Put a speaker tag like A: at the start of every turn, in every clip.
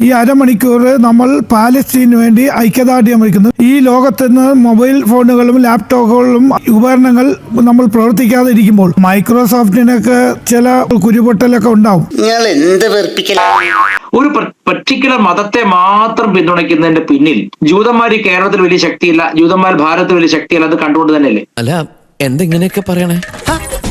A: ഈ അരമണിക്കൂർ നമ്മൾ പാലസ്തീനു വേണ്ടി ഐക്യദാർഢ്യം വയ്ക്കുന്നു. ഈ ലോകത്ത് നിന്ന് മൊബൈൽ ഫോണുകളും ലാപ്ടോപ്പുകളും ഉപകരണങ്ങൾ നമ്മൾ പ്രവർത്തിക്കാതെ ഇരിക്കുമ്പോൾ മൈക്രോസോഫ്റ്റിനൊക്കെ ചില കുരുപൊട്ടലൊക്കെ ഉണ്ടാവും.
B: ഒരു പർട്ടിക്കുലർ മതത്തെ മാത്രം പിന്തുണയ്ക്കുന്നതിന്റെ പിന്നിൽ ജൂതന്മാർ കേരളത്തിൽ വലിയ ശക്തിയില്ല, ജൂതന്മാർ ഭാരതത്തിൽ വലിയ ശക്തിയില്ല, അത് കണ്ടുകൊണ്ട് തന്നെയല്ലേ?
C: അല്ല, എന്തെങ്ങനെയൊക്കെ പറയണേ?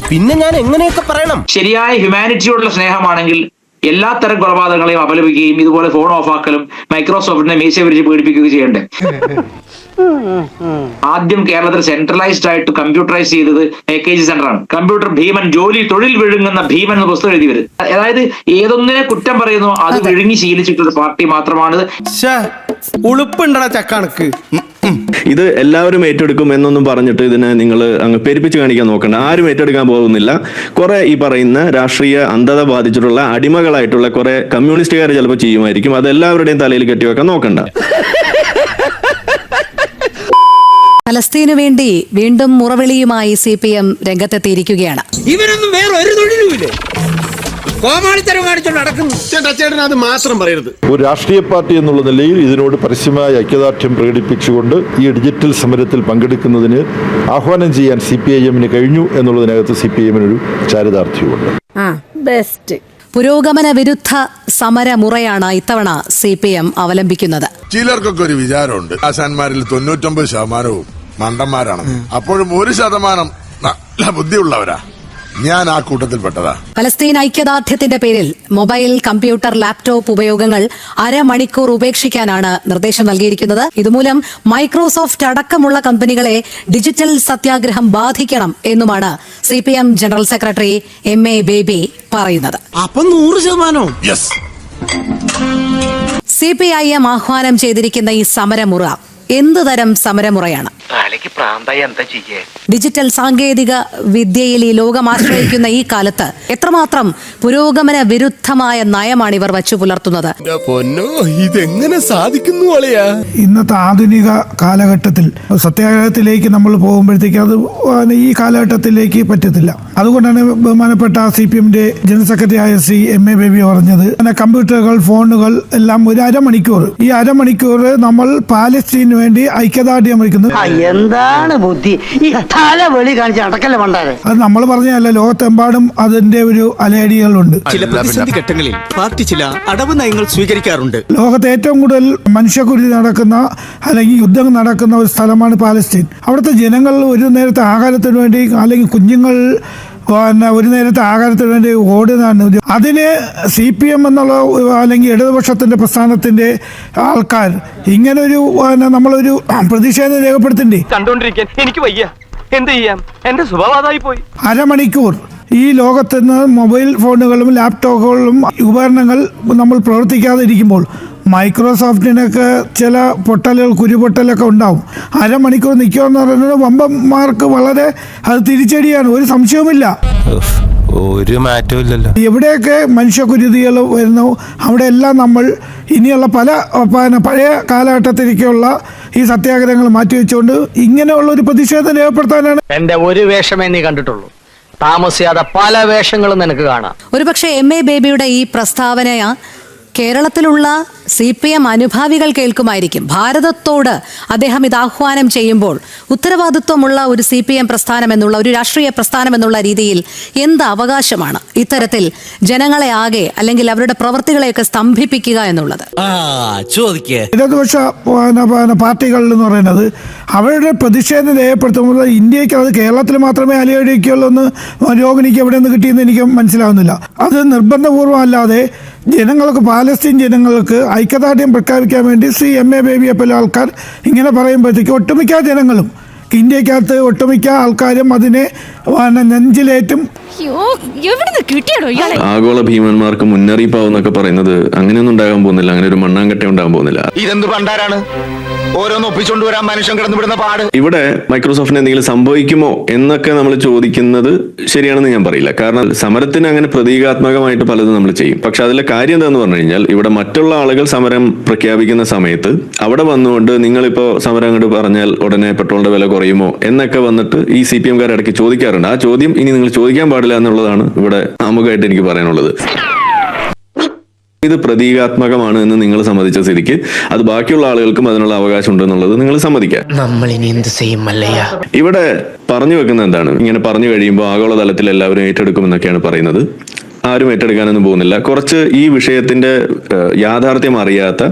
D: പിന്നെ ഞാൻ എങ്ങനെയൊക്കെ പറയണം?
B: ശരിയായ ഹ്യൂമാനിറ്റിയോടുള്ള സ്നേഹമാണെങ്കിൽ എല്ലാത്തരം കൊലപാതകങ്ങളെയും അപലപിക്കുകയും ഇതുപോലെ ഫോൺ ഓഫാക്കലും മൈക്രോസോഫ്റ്റിനെ മീശ വിരിച്ച് പീഡിപ്പിക്കുകയും ചെയ്യണ്ടേ? ആദ്യം കേരളത്തിൽ സെൻട്രലൈസ്ഡ് ആയിട്ട് കമ്പ്യൂട്ടറൈസ് ചെയ്തത് AKG സെന്ററാണ്. കമ്പ്യൂട്ടർ ഭീമൻ, തൊഴിൽ വിഴുങ്ങുന്ന ഭീമൻ എന്ന പുസ്തകം എഴുതി വരും. അതായത് ഏതൊന്നിനെ കുറ്റം പറയുന്നു അത് വിഴുങ്ങി ശീലിച്ചിട്ടൊരു പാർട്ടി മാത്രമാണിത്.
D: ഉളുപ്പുണ്ടടാ ചക്കണക്ക്.
E: ഇത് എല്ലാവരും ഏറ്റെടുക്കും എന്നൊന്നും പറഞ്ഞിട്ട് ഇതിനെ നിങ്ങൾ അങ്ങ് പെരുപ്പിച്ച് കാണിക്കാൻ നോക്കണ്ട. ആരും ഏറ്റെടുക്കാൻ പോകുന്നില്ല. കുറെ ഈ പറയുന്ന രാഷ്ട്രീയ അന്ധത ബാധിച്ചിട്ടുള്ള അടിമകളായിട്ടുള്ള കുറെ കമ്മ്യൂണിസ്റ്റുകാർ ചിലപ്പോൾ ചെയ്യുമായിരിക്കും. അത് എല്ലാവരുടെയും തലയിൽ കെട്ടിവെക്കാൻ നോക്കണ്ട.
F: ഫലസ്തീനു വേണ്ടി വീണ്ടും മുറവിളിയുമായി CPM രംഗത്തെത്തിയിരിക്കുകയാണ്.
D: ഇവരൊന്നും വേറെ ഒരു തൊഴിലുമില്ലേ?
G: അത് മാത്രം പറയരുത്.
H: ഒരു രാഷ്ട്രീയ പാർട്ടി എന്നുള്ള നിലയിൽ ഇതിനോട് പരസ്യമായ ഐക്യദാർഢ്യം പ്രകടിപ്പിച്ചുകൊണ്ട് ഈ ഡിജിറ്റൽ സമരത്തിൽ പങ്കെടുക്കുന്നതിന് ആഹ്വാനം ചെയ്യാൻ CPIM കഴിഞ്ഞു എന്നുള്ളതിനകത്ത് CPIM ചാരിതാർത്ഥ്യമുണ്ട്.
F: പുരോഗമന വിരുദ്ധ സമരമുറയാണ് ഇത്തവണ CPM അവലംബിക്കുന്നത്.
G: ചിലർക്കൊക്കെ ഒരു വിചാരമുണ്ട്, ആശാന്മാരിൽ 99% മണ്ടന്മാരാണെന്ന്. അപ്പോഴും 1% നല്ല ബുദ്ധിയുള്ളവരാ. ഞാൻ ആ കൂട്ടത്തിൽപ്പെട്ടതാ.
F: ഫലസ്തീൻ ഐക്യദാർഢ്യത്തിന്റെ പേരിൽ മൊബൈൽ, കമ്പ്യൂട്ടർ, ലാപ്ടോപ്പ് ഉപയോഗങ്ങൾ അരമണിക്കൂർ ഉപേക്ഷിക്കാനാണ് നിർദ്ദേശം നൽകിയിരിക്കുന്നത്. ഇതുമൂലം മൈക്രോസോഫ്റ്റ് അടക്കമുള്ള കമ്പനികളെ ഡിജിറ്റൽ സത്യാഗ്രഹം ബാധിക്കണം എന്നുമാണ് CPM general secretary MA baby പറയുന്നത്.
D: അപ്പൊ 100%.
F: CPIM ആഹ്വാനം ചെയ്തിരിക്കുന്ന ഈ സമരമുറ എന്തുതരം സമരമുറയാണ്? ഡിജിറ്റൽ സാങ്കേതിക വിദ്യയിൽ ഈ ലോകം ആശ്രയിക്കുന്ന ഈ കാലത്ത് എത്രമാത്രം പുരോഗമന വിരുദ്ധമായ നയമാണ് ഇവർ വച്ചു പുലർത്തുന്നത്?
D: ഇതെങ്ങനെ സാധിക്കുന്നു?
A: ഇന്നത്തെ ആധുനിക കാലഘട്ടത്തിൽ സത്യാഗ്രഹത്തിലേക്ക് നമ്മൾ പോകുമ്പോഴത്തേക്ക് അത് ഈ കാലഘട്ടത്തിലേക്ക് പറ്റത്തില്ല. അതുകൊണ്ടാണ് ബഹുമാനപ്പെട്ട CPMന്റെ ജനറൽ സെക്രട്ടറി ആയ MA ബേബി പറഞ്ഞത്, കമ്പ്യൂട്ടറുകൾ, ഫോണുകൾ എല്ലാം ഒരു അരമണിക്കൂർ, ഈ അരമണിക്കൂർ നമ്മൾ പാലസ്തീനു വേണ്ടി ഐക്യദാർഢ്യം വയ്ക്കുന്നു.
I: എന്താണ് ബുദ്ധി ഈ തലവെളി കാണിച്ച് അടക്കല്ലേ പണ്ടാരെ?
A: അത് നമ്മൾ പറഞ്ഞല്ല, ലോകത്തെമ്പാടും അതിന്റെ ഒരു അലയടികളുണ്ട്.
D: ചില പ്രതിസന്ധി ഘട്ടങ്ങളിൽ പാർട്ടി ചില അടവ് നയങ്ങൾ സ്വീകരിക്കാറുണ്ട്.
A: ലോകത്ത് ഏറ്റവും കൂടുതൽ മനുഷ്യക്കുരുതി നടക്കുന്ന അല്ലെങ്കിൽ യുദ്ധം നടക്കുന്ന ഒരു സ്ഥലമാണ് പാലസ്തീൻ. അവിടുത്തെ ജനങ്ങൾ ഒരു നേരത്തെ ആഹാരത്തിന് വേണ്ടി അല്ലെങ്കിൽ കുഞ്ഞുങ്ങൾ ഒരു നേരത്തെ ആഹാരത്തിന് വേണ്ടി ഓടുന്നതാണ്. അതിന് CPM എന്നുള്ള അല്ലെങ്കിൽ ഇടതുപക്ഷത്തിന്റെ പ്രസ്ഥാനത്തിന്റെ ആൾക്കാർ ഇങ്ങനൊരു നമ്മളൊരു പ്രതിഷേധം രേഖപ്പെടുത്തണ്ടേ?
D: കണ്ടോണ്ടിരിക്കാൻ എനിക്ക് വയ്യ, എന്ത് ചെയ്യാം, എന്റെ സ്വഭാവമായി പോയി.
A: അരമണിക്കൂർ ഈ ലോകത്ത് നിന്ന് മൊബൈൽ ഫോണുകളും ലാപ്ടോപ്പുകളും ഉപകരണങ്ങൾ നമ്മൾ പ്രവർത്തിക്കാതെ ഇരിക്കുമ്പോൾ മൈക്രോസോഫ്റ്റിനൊക്കെ ചില കുരുപൊട്ടലൊക്കെ ഉണ്ടാവും. അരമണിക്കൂർ നിൽക്കുമെന്ന് പറയുന്നത് വമ്പന്മാർക്ക് വളരെ അത് തിരിച്ചടിയാണ്, ഒരു സംശയവുമില്ല.
C: ഒരു മാറ്റവും ഇല്ലല്ലോ.
A: എവിടെയൊക്കെ മനുഷ്യകുരുതികൾ വരുന്നു അവിടെയെല്ലാം നമ്മൾ ഇനിയുള്ള പഴയ കാലഘട്ടത്തിലേക്കുള്ള ഈ സത്യാഗ്രഹങ്ങൾ മാറ്റിവെച്ചുകൊണ്ട് ഇങ്ങനെയുള്ള ഒരു പ്രതിഷേധം രേഖപ്പെടുത്താനാണ്.
I: എന്റെ ഒരു വേഷമേ നീ കണ്ടിട്ടുള്ളൂ, താമസിയാതെ പല വേഷങ്ങളും നിനക്ക് കാണാം.
F: ഒരുപക്ഷെ MA ബേബിയുടെ ഈ പ്രസ്താവന കേരളത്തിലുള്ള CPM അനുഭാവികൾ കേൾക്കുമായിരിക്കും. ഭാരതത്തോട് അദ്ദേഹം ഇത് ആഹ്വാനം ചെയ്യുമ്പോൾ ഉത്തരവാദിത്വമുള്ള ഒരു CPM പ്രസ്ഥാനം എന്നുള്ള ഒരു രാഷ്ട്രീയ പ്രസ്ഥാനം എന്നുള്ള രീതിയിൽ എന്ത് അവകാശമാണ് ഇത്തരത്തിൽ ജനങ്ങളെ ആകെ അല്ലെങ്കിൽ അവരുടെ പ്രവൃത്തികളെയൊക്കെ സ്തംഭിപ്പിക്കുക എന്നുള്ളത്?
A: ഇടതുപക്ഷ പാർട്ടികൾ എന്ന് പറയുന്നത് അവരുടെ പ്രതിഷേധം രേഖപ്പെടുത്തുമ്പോൾ ഇന്ത്യക്ക് അത് കേരളത്തിൽ മാത്രമേ അലയടിക്കുള്ളൂ എന്ന് രോഗിനിക്ക് എവിടെ നിന്ന് കിട്ടിയെന്ന് എനിക്ക് മനസ്സിലാവുന്നില്ല. അത് നിർബന്ധപൂർവ്വം അല്ലാതെ ജനങ്ങൾക്ക്, പാലസ്തീൻ ജനങ്ങൾക്ക് ഐക്യദാർഢ്യം പ്രഖ്യാപിക്കാൻ വേണ്ടി MA ബേബിയെ പോലെ ആൾക്കാർ ഇങ്ങനെ പറയുമ്പോഴത്തേക്ക് ഒട്ടുമിക്ക ജനങ്ങളും, ഇന്ത്യക്കകത്ത് ഒട്ടുമിക്ക ആൾക്കാരും അതിനെ നെഞ്ചിലേറ്റും.
E: ആഗോള ഭീമന്മാർക്ക് മുന്നറിയിപ്പാവെന്നൊക്കെ പറയുന്നത് അങ്ങനെയൊന്നും ഉണ്ടാകാൻ പോകുന്നില്ല. അങ്ങനെ ഒരു മണ്ണാങ്കട്ട ഉണ്ടാകാൻ പോകുന്നില്ല.
D: ഇതെന്ത് പണ്ടാരാണ്?
C: ഓരോന്ന് ഒപ്പിച്ചോണ്ട് വരാൻ മനുഷ്യൻ കിടന്നു വിടുന്ന പാട്.
E: ഇവിടെ മൈക്രോസോഫ്റ്റിന് എന്തെങ്കിലും സംഭവിക്കുമോ എന്നൊക്കെ നമ്മൾ ചോദിക്കുന്നത് ശരിയാണെന്ന് ഞാൻ പറയില്ല. കാരണം സമരത്തിന് അങ്ങനെ പ്രതീകാത്മകമായിട്ട് പലതും നമ്മൾ ചെയ്യും. പക്ഷെ അതിലെ കാര്യം എന്താന്ന് പറഞ്ഞു കഴിഞ്ഞാൽ, ഇവിടെ മറ്റുള്ള ആളുകൾ സമരം പ്രഖ്യാപിക്കുന്ന സമയത്ത് അവിടെ വന്നുകൊണ്ട് നിങ്ങളിപ്പോ സമരം അങ്ങോട്ട് പറഞ്ഞാൽ ഉടനെ പെട്രോളിന്റെ വില കുറയുമോ എന്നൊക്കെ വന്നിട്ട് ഈ CPM-കാർ ഇടയ്ക്ക് ചോദിക്കാറുണ്ട്. ആ ചോദ്യം ഇനി നിങ്ങൾ ചോദിക്കാൻ പാടില്ല എന്നുള്ളതാണ് ഇവിടെ ആമുഖമായിട്ട് എനിക്ക് പറയാനുള്ളത്. ഇത് പ്രതീകാത്മകമാണ് എന്ന് നിങ്ങൾ സമ്മതിച്ച സ്ഥിതിക്ക് അത് ബാക്കിയുള്ള ആളുകൾക്കും അതിനുള്ള അവകാശം ഉണ്ടെന്നുള്ളത് നിങ്ങൾ സമ്മതിക്കാം.
I: നമ്മൾ ഇനി എന്ത് ചെയ്യും മല്ലയ്യ?
E: ഇവിടെ പറഞ്ഞു വെക്കുന്ന എന്താണ്, ഇങ്ങനെ പറഞ്ഞു കഴിയുമ്പോൾ ആഗോളതലത്തിൽ എല്ലാവരും ഏറ്റെടുക്കുമെന്നൊക്കെയാണ് പറയുന്നത്. ആരും ഏറ്റെടുക്കാനൊന്നും പോകുന്നില്ല. കുറച്ച് ഈ വിഷയത്തിന്റെ യാഥാർത്ഥ്യം അറിയാത്ത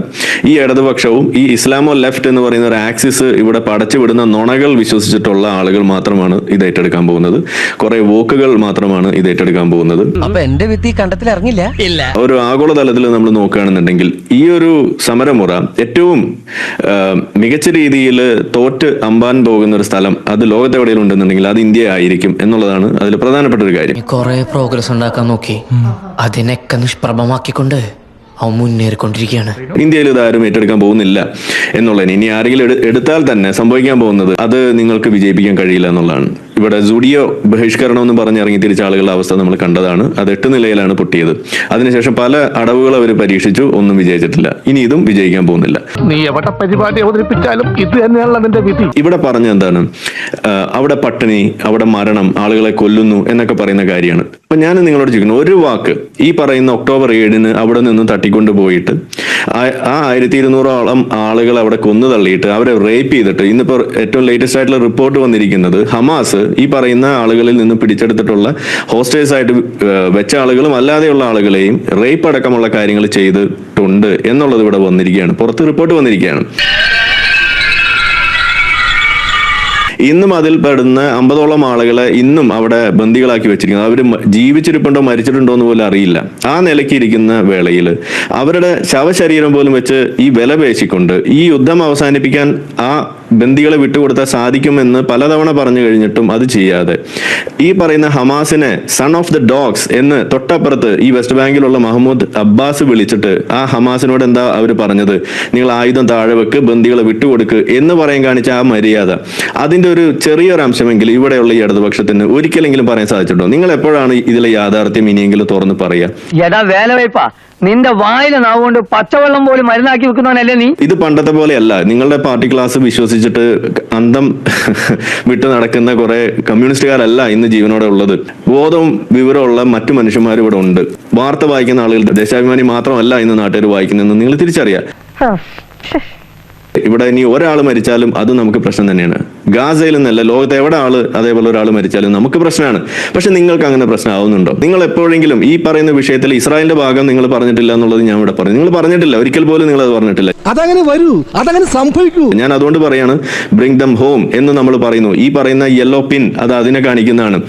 E: ഈ ഇടതുപക്ഷവും ഈ ഇസ്ലാമോ ലെഫ്റ്റ് എന്ന് പറയുന്ന ഒരു ആക്സിസ് ഇവിടെ പടച്ചു വിടുന്ന നുണകൾ വിശ്വസിച്ചിട്ടുള്ള ആളുകൾ മാത്രമാണ് ഇത് ഏറ്റെടുക്കാൻ പോകുന്നത്. കുറെ വോക്കുകൾ മാത്രമാണ് ഇത് ഏറ്റെടുക്കാൻ പോകുന്നത്.
I: അപ്പൊ എന്റെ വിത്തി കണ്ടത്തിൽ ഇറങ്ങില്ല. ഇല്ല.
E: ഒരു ആഗോളതലത്തിൽ നമ്മൾ നോക്കുകയാണെന്നുണ്ടെങ്കിൽ ഈ ഒരു സമരമുറ ഏറ്റവും മികച്ച രീതിയിൽ തോറ്റ് അമ്പാൻ പോകുന്ന ഒരു സ്ഥലം അത് ലോകത്ത് എവിടെയെങ്കിലും ഉണ്ടെന്നുണ്ടെങ്കിൽ അത് ഇന്ത്യ ആയിരിക്കും എന്നുള്ളതാണ് അതിൽ പ്രധാനപ്പെട്ട ഒരു കാര്യം.
I: കൊറേ പ്രോഗ്രസ് ഉണ്ടാക്കാൻ നോക്കി, അതിനൊക്കെ നിഷ്പ്രഭമാക്കിക്കൊണ്ട് അവൻ മുന്നേറിക്കൊണ്ടിരിക്കുകയാണ്.
E: ഇന്ത്യയിൽ ഇത് ആരും ഏറ്റെടുക്കാൻ പോകുന്നില്ല എന്നുള്ളതിന് ഇനി ആരെങ്കിലും എടുത്താൽ തന്നെ സംഭവിക്കാൻ പോകുന്നത് അത് നിങ്ങൾക്ക് വിജയിപ്പിക്കാൻ കഴിയില്ല എന്നുള്ളതാണ്. ഇവിടെ സുഡിയോ ബഹിഷ്കരണം എന്ന് പറഞ്ഞിറങ്ങി തിരിച്ച ആളുകളുടെ അവസ്ഥ നമ്മൾ കണ്ടതാണ്. അത് 8 നിലയിലാണ് പൊട്ടിയത്. അതിനുശേഷം പല അടവുകൾ അവർ പരീക്ഷിച്ചു, ഒന്നും വിജയിച്ചിട്ടില്ല. ഇനി ഇതും വിജയിക്കാൻ പോകുന്നില്ല.
D: നീ എവിടെ പരിപാടി അവതരിപ്പിച്ചാലും ഇത് തന്നെയാണല്ലോ നിന്റെ വിധി.
E: ഇവിടെ പറഞ്ഞ എന്താണ്, അവിടെ പട്ടിണി, അവിടെ മരണം, ആളുകളെ കൊല്ലുന്നു എന്നൊക്കെ പറയുന്ന കാര്യമാണ്. അപ്പൊ ഞാൻ നിങ്ങളോട് ചോദിക്കുന്നു, ഒരു വാക്ക് ഈ പറയുന്ന ഒക്ടോബർ 7 അവിടെ നിന്ന് തട്ടിക്കൊണ്ട് പോയിട്ട് ആ 1200ഓളം ആളുകൾ അവിടെ കൊന്നു തള്ളിയിട്ട് അവരെ റേപ്പ് ചെയ്തിട്ട് ഇന്നിപ്പോ ഏറ്റവും ലേറ്റസ്റ്റ് ആയിട്ടുള്ള റിപ്പോർട്ട് വന്നിരിക്കുന്നത് ഹമാസ് ഈ പറയുന്ന ആളുകളിൽ നിന്ന് പിടിച്ചെടുത്തിട്ടുള്ള ഹോസ്റ്റേഴ്സ് ആയിട്ട് വെച്ച ആളുകളും അല്ലാതെയുള്ള ആളുകളെയും റേപ്പ് അടക്കമുള്ള കാര്യങ്ങൾ ചെയ്തിട്ടുണ്ട് എന്നുള്ളത് ഇവിടെ വന്നിരിക്കുകയാണ്, പുറത്ത് റിപ്പോർട്ട് വന്നിരിക്കുകയാണ്. ഇന്നും അതിൽ പെടുന്ന 50ഓളം ആളുകളെ ഇന്നും അവിടെ ബന്ദികളാക്കി വെച്ചിരിക്കുന്നത്. അവർ ജീവിച്ചിരിപ്പുണ്ടോ മരിച്ചിട്ടുണ്ടോ എന്ന് പോലും അറിയില്ല. ആ നിലയ്ക്ക് ഇരിക്കുന്ന വേളയിൽ അവരുടെ ശവശരീരം പോലും വെച്ച് ഈ വില പേശിക്കൊണ്ട് ഈ യുദ്ധം അവസാനിപ്പിക്കാൻ ആ ബന്ദികളെ വിട്ടുകൊടുത്താൽ സാധിക്കുമെന്ന് പലതവണ പറഞ്ഞു കഴിഞ്ഞിട്ടും അത് ചെയ്യാതെ ഈ പറയുന്ന ഹമാസിനെ സൺ ഓഫ് ദ ഡോഗ്സ് എന്ന് തൊട്ടപ്പുറത്ത് ഈ വെസ്റ്റ് ബാങ്കിലുള്ള മഹ്മൂദ് അബ്ബാസ് വിളിച്ചിട്ട് ആ ഹമാസിനോട് എന്താ അവർ പറഞ്ഞത്, നിങ്ങൾ ആയുധം താഴെ വെക്ക്, ബന്ദികളെ വിട്ടുകൊടുക്ക് എന്ന് പറയാൻ കാണിച്ച ആ മര്യാദ, അതിന്റെ ഒരു ചെറിയൊരു അംശമെങ്കിലും ഇവിടെയുള്ള ഈ ഇടതുപക്ഷത്തിന് ഒരിക്കലെങ്കിലും പറയാൻ സാധിച്ചിട്ടുണ്ടോ? നിങ്ങൾ എപ്പോഴാണ് ഇതിലെ യാഥാർത്ഥ്യം ഇനിയെങ്കിലും തുറന്ന് പറയാ?
I: എടാ വേലവയ്പാ, നിന്റെ വായിലെ നാവുകൊണ്ട് പച്ചവെള്ളം പോലും മരുന്നാക്കി വെക്കുന്നവനല്ലേ നീ?
E: ഇത് പണ്ടത്തെ പോലെയല്ല. നിങ്ങളുടെ പാർട്ടി ക്ലാസ് വിശ്വസിച്ചിട്ട് അന്തം വിട്ടു നടക്കുന്ന കുറെ കമ്മ്യൂണിസ്റ്റുകാരല്ല ഇന്ന് ജീവനോടെ ഉള്ളത്. ബോധവും വിവരമുള്ള മറ്റു മനുഷ്യന്മാരും ഇവിടെ ഉണ്ട്. വാർത്ത വായിക്കുന്ന ആളുകൾ ദേശാഭിമാനി മാത്രമല്ല ഇന്ന് നാട്ടുകാർ വായിക്കുന്നതെന്ന് നിങ്ങൾ തിരിച്ചറിയാം. ഇവിടെ ഇനി ഒരാൾ മരിച്ചാലും അത് നമുക്ക് പ്രശ്നം തന്നെയാണ്. ഗാസയിൽ നിന്നല്ല, ലോകത്ത് എവിടെ ആള് അതേപോലെ ഒരാൾ മരിച്ചാലും നമുക്ക് പ്രശ്നമാണ്. പക്ഷെ നിങ്ങൾക്ക് അങ്ങനെ പ്രശ്നമാവുന്നുണ്ടോ? നിങ്ങൾ എപ്പോഴെങ്കിലും ഈ പറയുന്ന വിഷയത്തിൽ ഇസ്രായേലിന്റെ ഭാഗം നിങ്ങൾ പറഞ്ഞിട്ടില്ല എന്നുള്ളത് ഞാൻ ഇവിടെ പറഞ്ഞു. നിങ്ങൾ പറഞ്ഞിട്ടില്ല, ഒരിക്കൽ പോലും നിങ്ങൾ അത് പറഞ്ഞിട്ടില്ല.
D: അതങ്ങനെ വരൂ, അതങ്ങനെ സംഭവിക്കൂ.
E: ഞാൻ അതുകൊണ്ട് പറയാണ്, ബ്രിങ് ദം ഹോം എന്ന് നമ്മൾ പറയുന്നു. ഈ പറയുന്ന യെല്ലോ പിൻ അത് അതിനെ കാണിക്കുന്നതാണ്.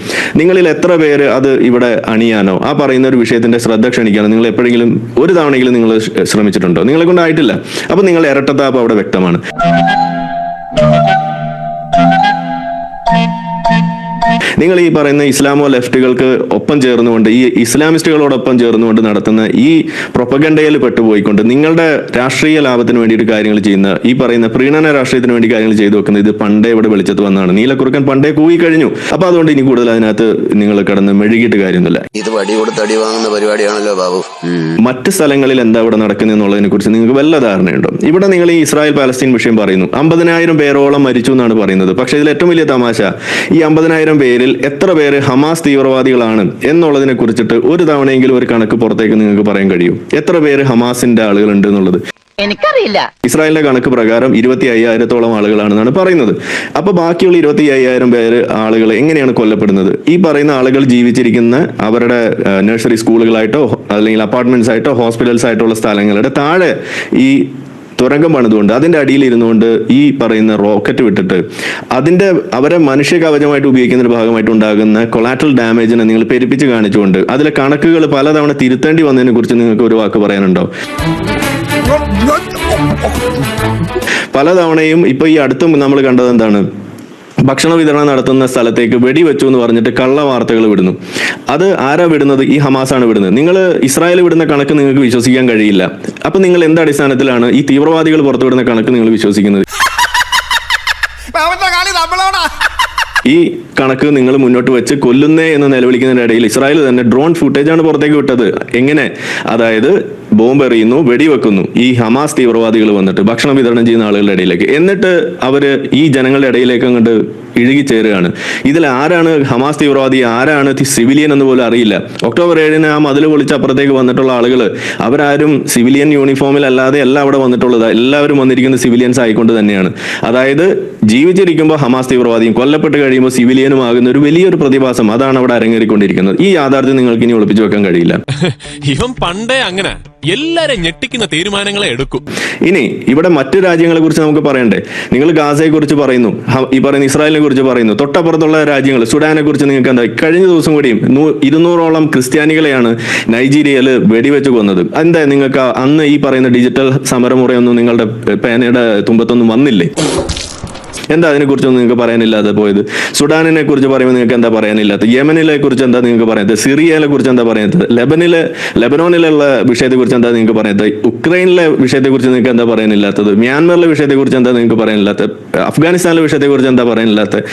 E: നിങ്ങളിൽ എത്ര പേര് അത് ഇവിടെ അണിയാനോ ആ പറയുന്ന ഒരു വിഷയത്തിന്റെ ശ്രദ്ധ ക്ഷണിക്കാനോ നിങ്ങൾ എപ്പോഴെങ്കിലും ഒരു തവണയെങ്കിലും നിങ്ങൾ ശ്രമിച്ചിട്ടുണ്ടോ? നിങ്ങളെ കൊണ്ടായിട്ടില്ല. അപ്പൊ നിങ്ങൾ ഇരട്ടത്താപ്പ് അവിടെ വ്യക്തമാണ്. നിങ്ങൾ ഈ പറയുന്ന ഇസ്ലാമോ ലെഫ്റ്റുകൾക്ക് ഒപ്പം ചേർന്നുകൊണ്ട് ഈ ഇസ്ലാമിസ്റ്റുകളോടൊപ്പം ചേർന്നുകൊണ്ട് നടത്തുന്ന ഈ പ്രൊപ്പഗണ്ടയിൽ പെട്ടുപോയിക്കൊണ്ട് നിങ്ങളുടെ രാഷ്ട്രീയ ലാഭത്തിന് വേണ്ടിയിട്ട് കാര്യങ്ങൾ ചെയ്യുന്ന ഈ പറയുന്ന പ്രീണന രാഷ്ട്രീയത്തിന് വേണ്ടി കാര്യങ്ങൾ ചെയ്തു വെക്കുന്നത് ഇത് പണ്ടേ ഇവിടെ വെളിച്ചത്ത് വന്നതാണ്. നീലക്കുറുക്കൻ പണ്ടേ കൂയി കഴിഞ്ഞു. അപ്പൊ അതുകൊണ്ട് ഇനി കൂടുതൽ അതിനകത്ത് നിങ്ങൾ കിടന്ന് മെഴുകിയിട്ട് കാര്യമൊന്നുമില്ല.
J: ഇത് വടി കൊടുത്ത് അടി വാങ്ങുന്ന പരിപാടിയാണല്ലോ ബാബു.
E: മറ്റ് സ്ഥലങ്ങളിൽ എന്താ ഇവിടെ നടക്കുന്നത് എന്നുള്ളതിനെ കുറിച്ച് നിങ്ങൾക്ക് വല്ല ധാരണയുണ്ടോ? ഇവിടെ നിങ്ങൾ ഈ ഇസ്രായേൽ പാലസ്തീൻ വിഷയം പറയുന്നു, 50,000 പേരോളം മരിച്ചു എന്നാണ് പറയുന്നത്. പക്ഷെ ഇതിൽ ഏറ്റവും വലിയ തമാശ, ഈ 50,000 പേരിൽ എത്ര പേര് ഹമാസ് തീവ്രവാദികളാണ് എന്നുള്ളതിനെ കുറിച്ചിട്ട് ഒരു തവണയെങ്കിലും ഒരു കണക്ക് പുറത്തേക്ക് നിങ്ങൾക്ക് പറയാൻ കഴിയും? എത്ര പേര് ഹമാസിന്റെ ആളുകളുണ്ട് എന്നുള്ളത്
I: എനിക്കറിയില്ല.
E: ഇസ്രായേലിന്റെ കണക്ക് പ്രകാരം 25,000-ഓളം ആളുകളാണെന്നാണ് പറയുന്നത്. അപ്പൊ ബാക്കിയുള്ള 25,000 പേര് ആളുകൾ എങ്ങനെയാണ് കൊല്ലപ്പെടുന്നത്? ഈ പറയുന്ന ആളുകൾ ജീവിച്ചിരിക്കുന്ന അവരുടെ നഴ്സറി സ്കൂളുകളായിട്ടോ അല്ലെങ്കിൽ അപ്പാർട്ട്മെന്റ്സ് ആയിട്ടോ ഹോസ്പിറ്റൽസ് ആയിട്ടുള്ള സ്ഥലങ്ങളുടെ താഴെ ഈ തുരങ്കം പണിതുകൊണ്ട് അതിന്റെ അടിയിൽ ഇരുന്നുകൊണ്ട് ഈ പറയുന്ന റോക്കറ്റ് വിട്ടിട്ട് അതിന്റെ അവരെ മനുഷ്യ കവചമായിട്ട് ഉപയോഗിക്കുന്നതിന്റെ ഭാഗമായിട്ട് ഉണ്ടാകുന്ന കൊളാറ്ററൽ ഡാമേജിനെ നിങ്ങൾ പെരുപ്പിച്ച് കാണിച്ചുകൊണ്ട് അതിലെ കണക്കുകൾ പലതവണ തിരുത്തേണ്ടി വന്നതിനെ കുറിച്ച് നിങ്ങൾക്ക് ഒരു വാക്ക് പറയാനുണ്ടോ? പലതവണയും ഇപ്പൊ ഈ അടുത്തും നമ്മൾ കണ്ടത് എന്താണ്, ഭക്ഷണ വിതരണം നടത്തുന്ന സ്ഥലത്തേക്ക് വെടിവെച്ചു എന്ന് പറഞ്ഞിട്ട് കള്ള വാർത്തകൾ വിടുന്നു. അത് ആരാ വിടുന്നത്? ഈ ഹമാസാണ് വിടുന്നത്. നിങ്ങൾ ഇസ്രായേൽ വിടുന്ന കണക്ക് നിങ്ങൾക്ക് വിശ്വസിക്കാൻ കഴിയില്ല. അപ്പൊ നിങ്ങൾ എന്ത് അടിസ്ഥാനത്തിലാണ് ഈ തീവ്രവാദികൾ പുറത്തുവിടുന്ന കണക്ക് നിങ്ങൾ വിശ്വസിക്കുന്നത്? ഈ കണക്ക് നിങ്ങൾ മുന്നോട്ട് വെച്ച് കൊല്ലുന്നേ എന്ന് നിലവിളിക്കുന്നതിന്റെ ഇടയിൽ ഇസ്രായേൽ തന്നെ ഡ്രോൺ ഫുട്ടേജാണ് പുറത്തേക്ക് വിട്ടത്. എങ്ങനെ? അതായത് ബോംബ് എറിയുന്നു, വെടിവെക്കുന്നു ഈ ഹമാസ് തീവ്രവാദികൾ വന്നിട്ട് ഭക്ഷണം വിതരണം ചെയ്യുന്ന ആളുകളുടെ ഇടയിലേക്ക്. എന്നിട്ട് അവര് ഈ ജനങ്ങളുടെ ഇടയിലേക്ക് അങ്ങോട്ട് ഇഴുകിച്ചേരുകയാണ്. ഇതിൽ ആരാണ് ഹമാസ് തീവ്രവാദി, ആരാണ് സിവിലിയൻ എന്ന് പോലും അറിയില്ല. ഒക്ടോബർ 7 ആ മതിൽ പൊളിച്ച് അപ്പുറത്തേക്ക് വന്നിട്ടുള്ള ആളുകൾ അവരാരും സിവിലിയൻ യൂണിഫോമിൽ അല്ലാതെ അല്ല അവിടെ വന്നിട്ടുള്ളത്. എല്ലാവരും വന്നിരിക്കുന്ന സിവിലിയൻസ് ആയിക്കൊണ്ട് തന്നെയാണ്. അതായത് ജീവിച്ചിരിക്കുമ്പോൾ ഹമാസ് തീവ്രവാദിയും കൊല്ലപ്പെട്ട് കഴിയുമ്പോൾ സിവിലിയനും ആകുന്ന ഒരു വലിയൊരു പ്രതിഭാസം അതാണ് അവിടെ അരങ്ങേറിക്കൊണ്ടിരിക്കുന്നത്. ഈ യാഥാർത്ഥ്യം നിങ്ങൾക്ക് ഇനി ഒളിപ്പിച്ചു വെക്കാൻ കഴിയില്ല.
K: ഇവൻ പണ്ടേ അങ്ങനെ എല്ലാരും ഞെട്ടിക്കുന്ന തീരുമാനങ്ങളെ എടുക്കും.
E: ഇനി ഇവിടെ മറ്റു രാജ്യങ്ങളെ കുറിച്ച് നമുക്ക് പറയണ്ടേ? നിങ്ങൾ ഗാസയെ കുറിച്ച് പറയുന്നു, ഈ പറയുന്ന ഇസ്രായേലിനെ കുറിച്ച് പറയുന്നു, തൊട്ടപ്പുറത്തുള്ള രാജ്യങ്ങൾ സുഡാനെ കുറിച്ച് നിങ്ങൾക്ക് എന്താ? കഴിഞ്ഞ ദിവസം കൂടിയും 200ഓളം ക്രിസ്ത്യാനികളെയാണ് നൈജീരിയയിൽ വെടിവെച്ച് കൊന്നത്. എന്താ നിങ്ങൾക്ക് അന്ന് ഈ പറയുന്ന ഡിജിറ്റൽ സമരമുറയൊന്നും നിങ്ങളുടെ പേനയുടെ തുമ്പത്തൊന്നും വന്നില്ലേ? എന്താ അതിനെക്കുറിച്ചൊന്നും നിങ്ങൾക്ക് പറയാനില്ലാതെ പോയത്? സുഡാനിനെ കുറിച്ച് പറയുമ്പോൾ നിങ്ങൾക്ക് എന്താ പറയാനില്ലാത്തത്? യമനിലെ കുറിച്ച് എന്താ നിങ്ങൾക്ക് പറയാത്തത്? സിറിയയിലെ കുറിച്ച് എന്താ പറയാത്തത്? ലെബനോനിലുള്ള വിഷയത്തെക്കുറിച്ച് എന്താ നിങ്ങൾക്ക് പറയാത്തത്? ഉക്രൈനിലെ വിഷയത്തെക്കുറിച്ച് നിങ്ങൾക്ക് എന്താ പറയാനില്ലാത്തത്? മ്യാൻമറിലെ വിഷയത്തെക്കുറിച്ച് എന്താ നിങ്ങൾക്ക് പറയാനില്ലാത്തത്? അഫ്ഗാനിസ്ഥാനിലെ വിഷയത്തെക്കുറിച്ച് എന്താ പറയാനില്ലാത്തത്?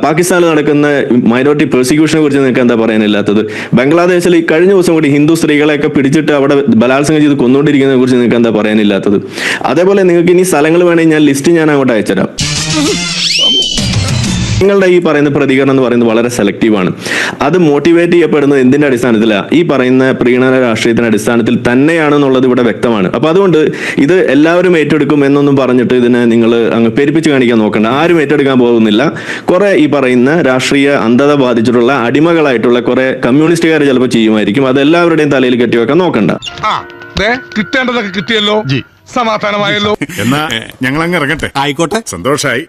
E: പാകിസ്ഥാനിൽ നടക്കുന്ന മൈനോറിറ്റി പെർസിക്യൂഷനെ കുറിച്ച് നിങ്ങൾക്ക് എന്താ പറയാനില്ലാത്തത്? ബംഗ്ലാദേശിൽ ഈ കഴിഞ്ഞ ദിവസം കൂടി ഹിന്ദു സ്ത്രീകളെയൊക്കെ പിടിച്ചിട്ട് അവിടെ ബലാത്സംഗം ചെയ്ത് കൊന്നുകൊണ്ടിരിക്കുന്നതിനെ കുറിച്ച് നിങ്ങൾക്ക് എന്താ പറയാനില്ലാത്തത്? അതേപോലെ നിങ്ങൾക്ക് ഇനി സ്ഥലങ്ങൾ വേണമെങ്കിൽ ഞാൻ ലിസ്റ്റ് ഞാൻ അങ്ങോട്ട് അയച്ചുതരാം. നിങ്ങളുടെ ഈ പറയുന്ന പ്രതികരണം എന്ന് പറയുന്നത് വളരെ സെലക്റ്റീവാണ്. അത് മോട്ടിവേറ്റ് ചെയ്യപ്പെടുന്നത് എന്തിന്റെ അടിസ്ഥാനത്തിലാണ്? ഈ പറയുന്ന പ്രീണന രാഷ്ട്രീയത്തിന്റെ അടിസ്ഥാനത്തിൽ തന്നെയാണെന്നുള്ളത് ഇവിടെ വ്യക്തമാണ്. അപ്പൊ അതുകൊണ്ട് ഇത് എല്ലാവരും ഏറ്റെടുക്കും എന്നൊന്നും പറഞ്ഞിട്ട് ഇതിനെ നിങ്ങൾ അങ്ങ് പെരുപ്പിച്ച് കാണിക്കാൻ നോക്കണ്ട. ആരും ഏറ്റെടുക്കാൻ പോകുന്നില്ല. കുറെ ഈ പറയുന്ന രാഷ്ട്രീയ അന്ധത ബാധിച്ചിട്ടുള്ള അടിമകളായിട്ടുള്ള കുറെ കമ്മ്യൂണിസ്റ്റുകാർ ചിലപ്പോൾ ചെയ്യുമായിരിക്കും. അത് എല്ലാവരുടെയും തലയിൽ കെട്ടിവെക്കാൻ നോക്കണ്ട.
C: കിട്ടേണ്ടതൊക്കെ കിട്ടിയല്ലോ, സമാധാനമായല്ലോ. എന്നാ ഞങ്ങൾ അങ്ങ് ഇറങ്ങട്ടെ. ആയിക്കോട്ടെ, സന്തോഷായി.